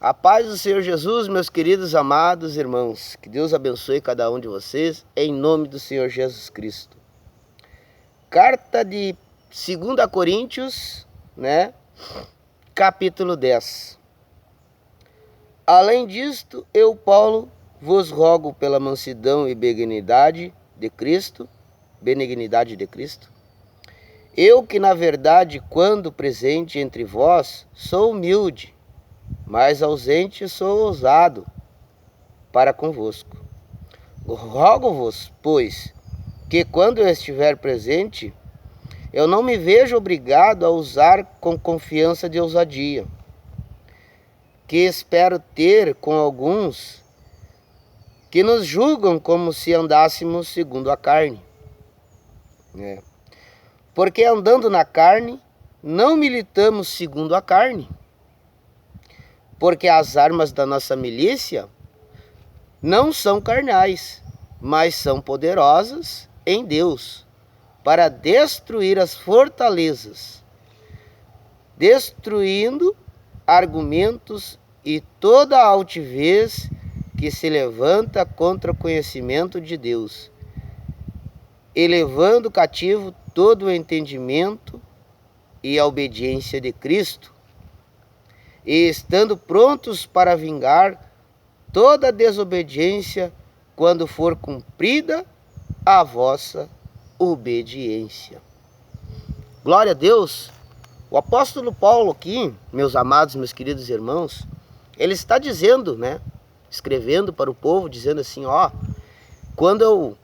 A paz do Senhor Jesus, meus queridos amados irmãos, que Deus abençoe cada um de vocês, em nome do Senhor Jesus Cristo. Carta de 2 Coríntios, capítulo 10. Além disto, eu, Paulo, vos rogo pela mansidão e benignidade de Cristo, eu que na verdade, quando presente entre vós, sou humilde, mas ausente sou ousado para convosco. Rogo-vos, pois, que quando eu estiver presente, eu não me vejo obrigado a usar com confiança de ousadia, que espero ter com alguns que nos julgam como se andássemos segundo a carne. Porque andando na carne, não militamos segundo a carne. Porque as armas da nossa milícia não são carnais, mas são poderosas em Deus, para destruir as fortalezas, destruindo argumentos e toda a altivez que se levanta contra o conhecimento de Deus, elevando cativo todo o entendimento e a obediência de Cristo, e estando prontos para vingar toda a desobediência quando for cumprida a vossa obediência. Glória a Deus! O apóstolo Paulo aqui, meus amados, meus queridos irmãos, ele está dizendo, escrevendo para o povo, dizendo assim, quando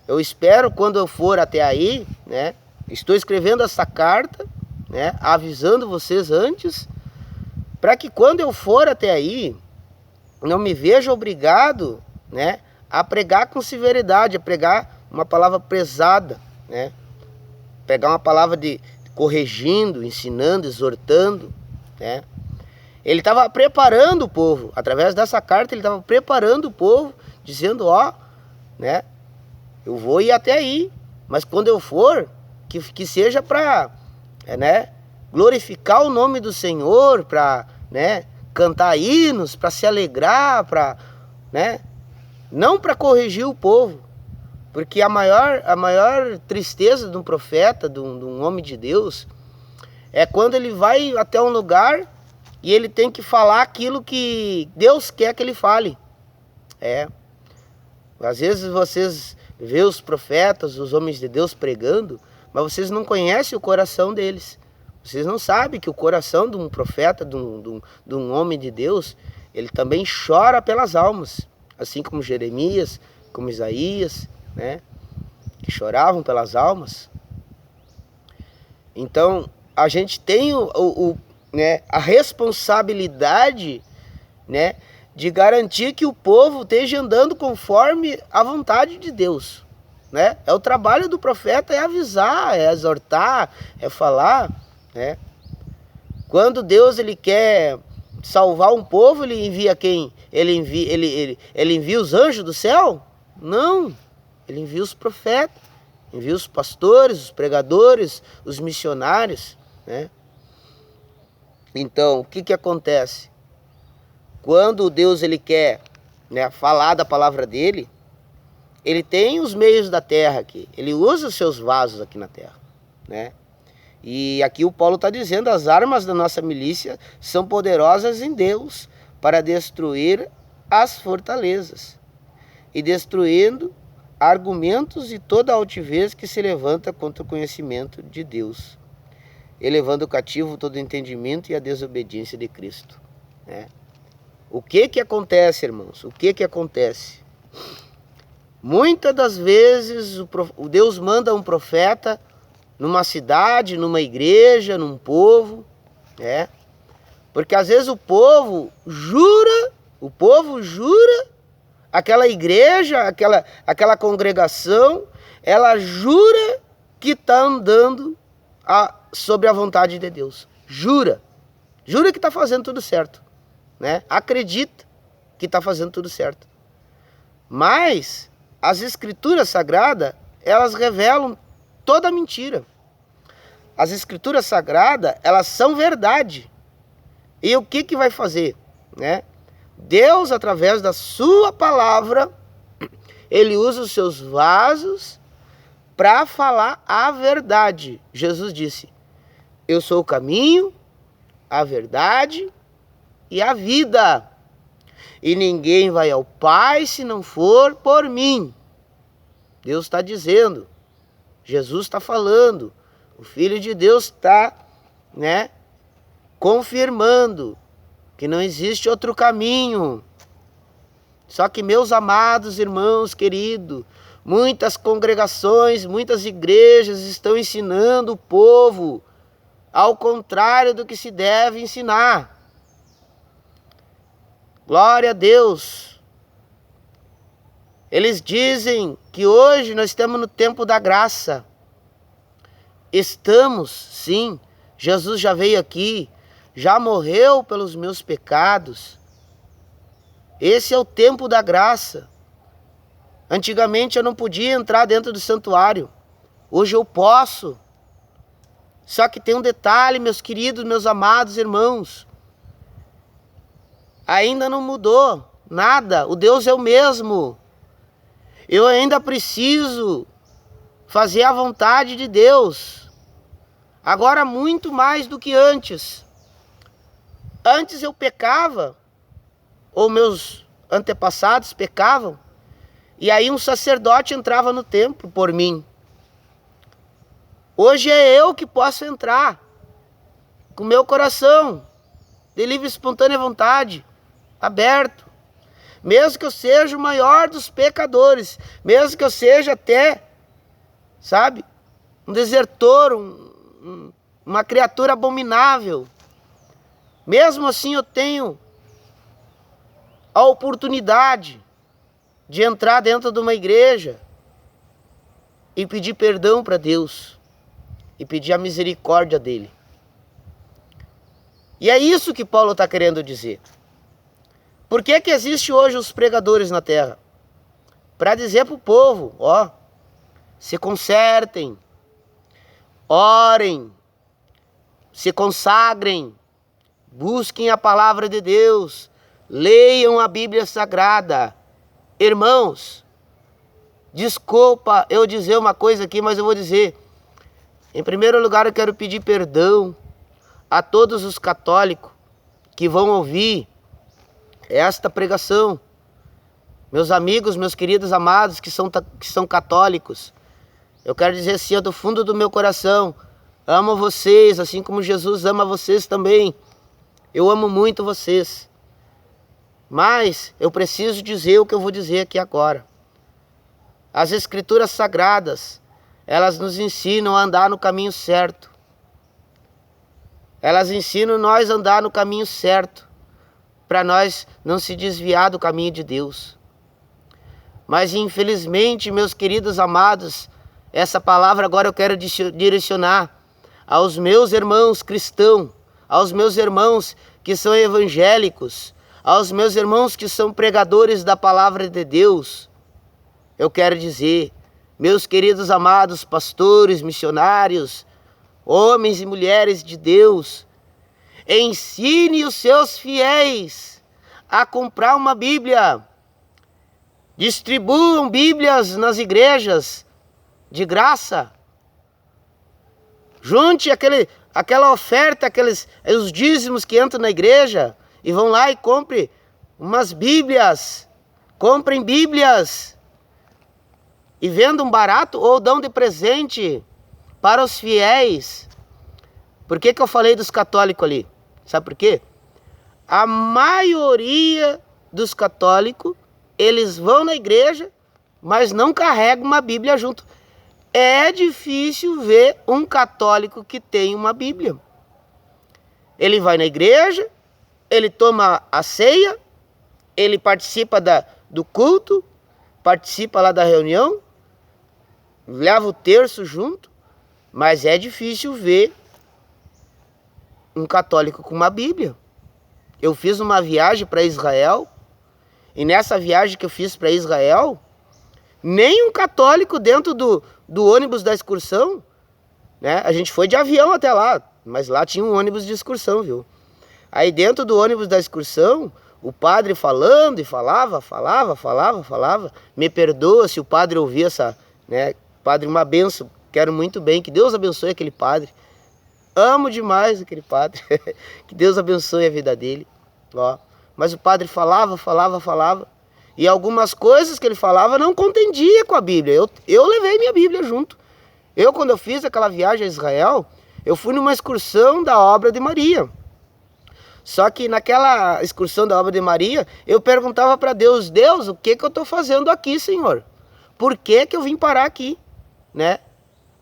eu espero quando eu for até aí, estou escrevendo essa carta, avisando vocês antes, para que quando eu for até aí, não me veja obrigado, a pregar com severidade, a pregar uma palavra pesada, pegar uma palavra de corrigindo, ensinando, exortando, Ele estava preparando o povo, através dessa carta ele estava preparando o povo, dizendo, eu vou ir até aí, mas quando eu for, que seja para, glorificar o nome do Senhor, para, cantar hinos, para se alegrar, para, não para corrigir o povo, porque a maior tristeza de um profeta, de um homem de Deus, é quando ele vai até um lugar e ele tem que falar aquilo que Deus quer que ele fale. Às vezes vocês vê os profetas, os homens de Deus pregando, mas vocês não conhecem o coração deles. Vocês não sabem que o coração de um profeta, de um homem de Deus, ele também chora pelas almas. Assim como Jeremias, como Isaías, que choravam pelas almas. Então, a gente tem a responsabilidade, de garantir que o povo esteja andando conforme a vontade de Deus. É o trabalho do profeta, é avisar, é exortar, é falar. Quando Deus ele quer salvar um povo, ele envia quem? Ele envia os anjos do céu? Não, ele envia os profetas, envia os pastores, os pregadores, os missionários. Então, o que acontece? Quando Deus ele quer falar da palavra dele, ele tem os meios da terra aqui, ele usa os seus vasos aqui na terra. E aqui o Paulo está dizendo, as armas da nossa milícia são poderosas em Deus para destruir as fortalezas e destruindo argumentos e toda altivez que se levanta contra o conhecimento de Deus, elevando cativo todo entendimento e a desobediência de Cristo. O que acontece, irmãos? O que acontece? Muitas das vezes o Deus manda um profeta numa cidade, numa igreja, num povo, porque às vezes o povo jura, aquela igreja, aquela congregação, ela jura que está andando sobre a vontade de Deus. Jura que está fazendo tudo certo, acredita que está fazendo tudo certo. Mas as escrituras sagradas, elas revelam toda mentira. As escrituras sagradas, elas são verdade. E o que vai fazer? né? Deus, através da sua palavra, ele usa os seus vasos para falar a verdade. Jesus disse: eu sou o caminho, a verdade e a vida. E ninguém vai ao Pai se não for por mim. Deus está dizendo, Jesus está falando, o Filho de Deus está, né, confirmando que não existe outro caminho. Só que, meus amados irmãos queridos, muitas congregações, muitas igrejas estão ensinando o povo ao contrário do que se deve ensinar. Glória a Deus. Eles dizem que hoje nós estamos no tempo da graça. Estamos, sim. Jesus já veio aqui, já morreu pelos meus pecados. Esse é o tempo da graça. Antigamente eu não podia entrar dentro do santuário. Hoje eu posso. Só que tem um detalhe, meus queridos, meus amados irmãos. Ainda não mudou nada. O Deus é o mesmo. Eu ainda preciso fazer a vontade de Deus. Agora muito mais do que antes. Antes eu pecava, ou meus antepassados pecavam, e aí um sacerdote entrava no templo por mim. Hoje é eu que posso entrar, com meu coração, de livre e espontânea vontade, aberto. Mesmo que eu seja o maior dos pecadores, mesmo que eu seja até, sabe, um desertor, uma criatura abominável, mesmo assim eu tenho a oportunidade de entrar dentro de uma igreja e pedir perdão para Deus e pedir a misericórdia dele. E é isso que Paulo está querendo dizer. Por que que existe hoje os pregadores na terra? Para dizer para o povo, ó, se consertem, orem, se consagrem, busquem a palavra de Deus, leiam a Bíblia Sagrada. Irmãos, desculpa eu dizer uma coisa aqui, mas eu vou dizer. Em primeiro lugar, eu quero pedir perdão a todos os católicos que vão ouvir esta pregação. Meus amigos, meus queridos amados que são católicos, eu quero dizer assim, do fundo do meu coração, amo vocês, assim como Jesus ama vocês também. Eu amo muito vocês. Mas eu preciso dizer o que eu vou dizer aqui agora. As Escrituras Sagradas, elas nos ensinam a andar no caminho certo. Elas ensinam nós a andar no caminho certo, para nós não se desviar do caminho de Deus. Mas infelizmente, meus queridos amados, essa palavra agora eu quero direcionar aos meus irmãos cristãos, aos meus irmãos que são evangélicos, aos meus irmãos que são pregadores da palavra de Deus. Eu quero dizer, meus queridos amados pastores, missionários, homens e mulheres de Deus, ensine os seus fiéis a comprar uma Bíblia. Distribuam Bíblias nas igrejas de graça. Junte aquela oferta, os dízimos que entram na igreja e vão lá e compre umas Bíblias. Comprem Bíblias e vendam barato ou dão de presente para os fiéis. Por que eu falei dos católicos ali? Sabe por quê? A maioria dos católicos, eles vão na igreja, mas não carregam uma Bíblia junto. É difícil ver um católico que tem uma Bíblia. Ele vai na igreja, ele toma a ceia, ele participa do culto, participa lá da reunião, leva o terço junto, mas é difícil ver um católico com uma Bíblia. Eu fiz uma viagem para Israel, e nessa viagem que eu fiz para Israel, nem um católico dentro do ônibus da excursão, né? A gente foi de avião até lá, mas lá tinha um ônibus de excursão, viu? Aí dentro do ônibus da excursão, o padre falando e falava. Me perdoa se o padre ouvir essa, né? Padre, uma benção, quero muito bem, que Deus abençoe aquele padre. Amo demais aquele padre, que Deus abençoe a vida dele. Ó. Mas o padre falava. E algumas coisas que ele falava não contendia com a Bíblia. Eu levei minha Bíblia junto. Quando eu fiz aquela viagem a Israel, eu fui numa excursão da obra de Maria. Só que naquela excursão da obra de Maria, eu perguntava para Deus, Deus, o que eu estou fazendo aqui, Senhor? Por que eu vim parar aqui? Né?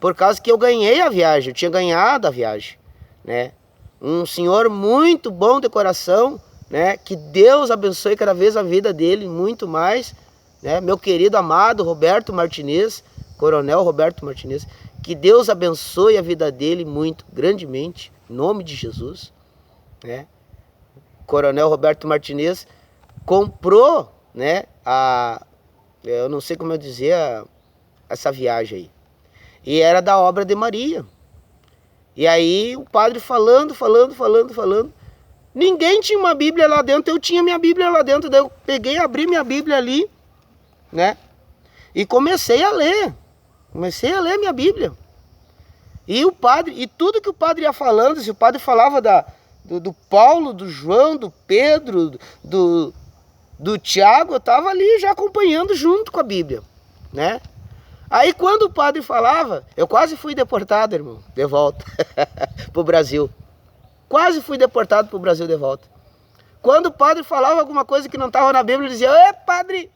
Por causa que eu ganhei a viagem, eu tinha ganhado a viagem. Né? Um senhor muito bom de coração, né? Que Deus abençoe cada vez a vida dele, muito mais. Né? Meu querido amado Roberto Martinez, Coronel Roberto Martinez, que Deus abençoe a vida dele muito, grandemente, em nome de Jesus. Né? Coronel Roberto Martinez comprou, né, eu não sei como eu dizer, essa viagem aí. E era da obra de Maria. E aí o padre falando. Ninguém tinha uma Bíblia lá dentro, eu tinha minha Bíblia lá dentro. Daí eu peguei, abri minha Bíblia ali, né, e comecei a ler minha Bíblia. E o padre, e tudo que o padre ia falando, se o padre falava do Paulo, do João, do Pedro, do Tiago, eu estava ali já acompanhando junto com a Bíblia, né? Aí quando o padre falava, eu quase fui deportado, irmão, de volta para o Brasil. Quase fui deportado para o Brasil de volta. Quando o padre falava alguma coisa que não estava na Bíblia, ele dizia, ê padre,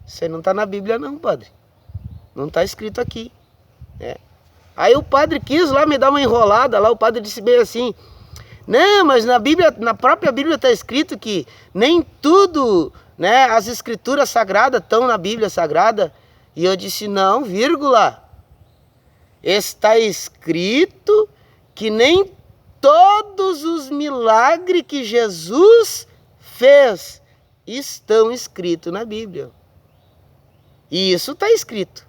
você não está na Bíblia não, padre. Não está escrito aqui. É. Aí o padre quis lá me dar uma enrolada, lá o padre disse bem assim, não, mas na Bíblia, na própria Bíblia está escrito que nem tudo, né, as escrituras sagradas estão na Bíblia Sagrada. E eu disse, não, vírgula, está escrito que nem todos os milagres que Jesus fez estão escritos na Bíblia. E isso está escrito.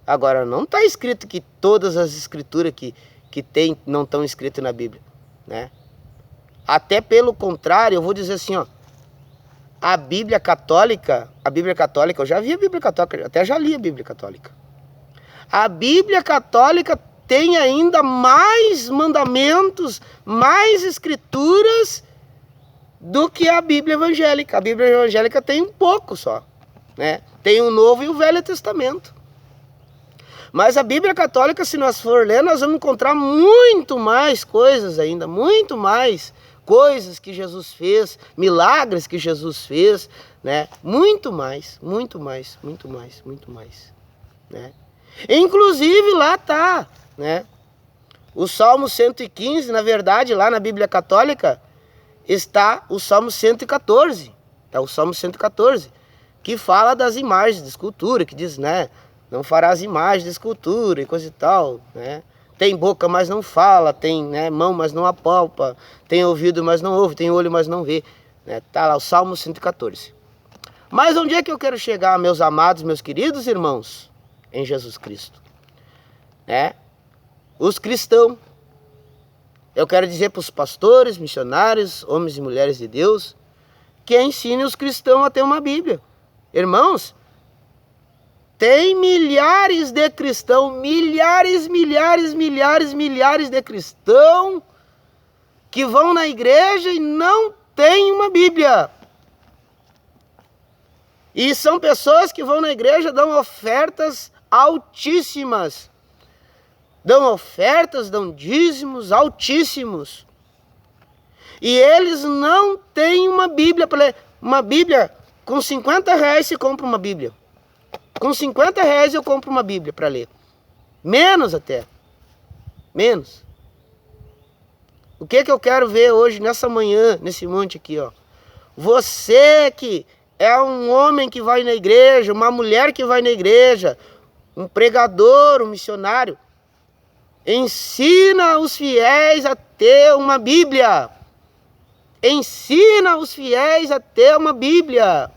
Agora, não está escrito que todas as escrituras que tem não estão escritas na Bíblia. Né? Até pelo contrário, eu vou dizer assim, ó, a Bíblia Católica, eu já vi a Bíblia Católica, até já li a Bíblia Católica. A Bíblia Católica tem ainda mais mandamentos, mais escrituras do que a Bíblia Evangélica. A Bíblia Evangélica tem um pouco só, né? Tem o Novo e o Velho Testamento. Mas a Bíblia Católica, se nós for ler, nós vamos encontrar muito mais coisas ainda, muito mais coisas que Jesus fez, milagres que Jesus fez, né? Muito mais, né? Inclusive lá está, né? O Salmo 115, na verdade, lá na Bíblia Católica, está o Salmo 114, é o Salmo 114, que fala das imagens de escultura, que diz, né? Não farás imagens de escultura e coisa e tal, né? Tem boca, mas não fala, tem, né, mão, mas não apalpa, tem ouvido, mas não ouve, tem olho, mas não vê. Né? Tá lá o Salmo 114. Mas onde é que eu quero chegar, meus amados, meus queridos irmãos? Em Jesus Cristo. Né? Os cristãos. Eu quero dizer para os pastores, missionários, homens e mulheres de Deus, que ensinem os cristãos a ter uma Bíblia. Irmãos, tem milhares de cristãos, milhares de cristãos que vão na igreja e não têm uma Bíblia. E são pessoas que vão na igreja, dão ofertas altíssimas. Dão ofertas, dão dízimos altíssimos. E eles não têm uma Bíblia para ler. Uma Bíblia, com 50 reais se compra uma Bíblia. Com 50 reais eu compro uma Bíblia para ler. Menos até. Menos. O que eu quero ver hoje, nessa manhã, nesse monte aqui, ó. Você que é um homem que vai na igreja, uma mulher que vai na igreja, um pregador, um missionário, ensina os fiéis a ter uma Bíblia. Ensina os fiéis a ter uma Bíblia.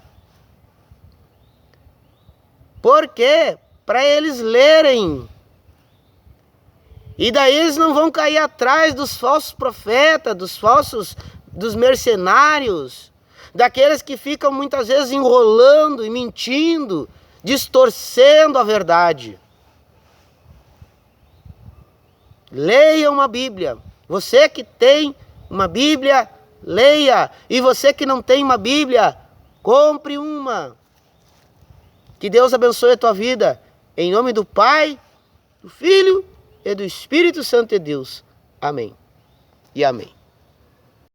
Por quê? Para eles lerem. E daí eles não vão cair atrás dos falsos profetas, dos falsos dos mercenários, daqueles que ficam muitas vezes enrolando e mentindo, distorcendo a verdade. Leia uma Bíblia. Você que tem uma Bíblia, leia. E você que não tem uma Bíblia, compre uma. Que Deus abençoe a tua vida. Em nome do Pai, do Filho e do Espírito Santo de Deus. Amém e amém.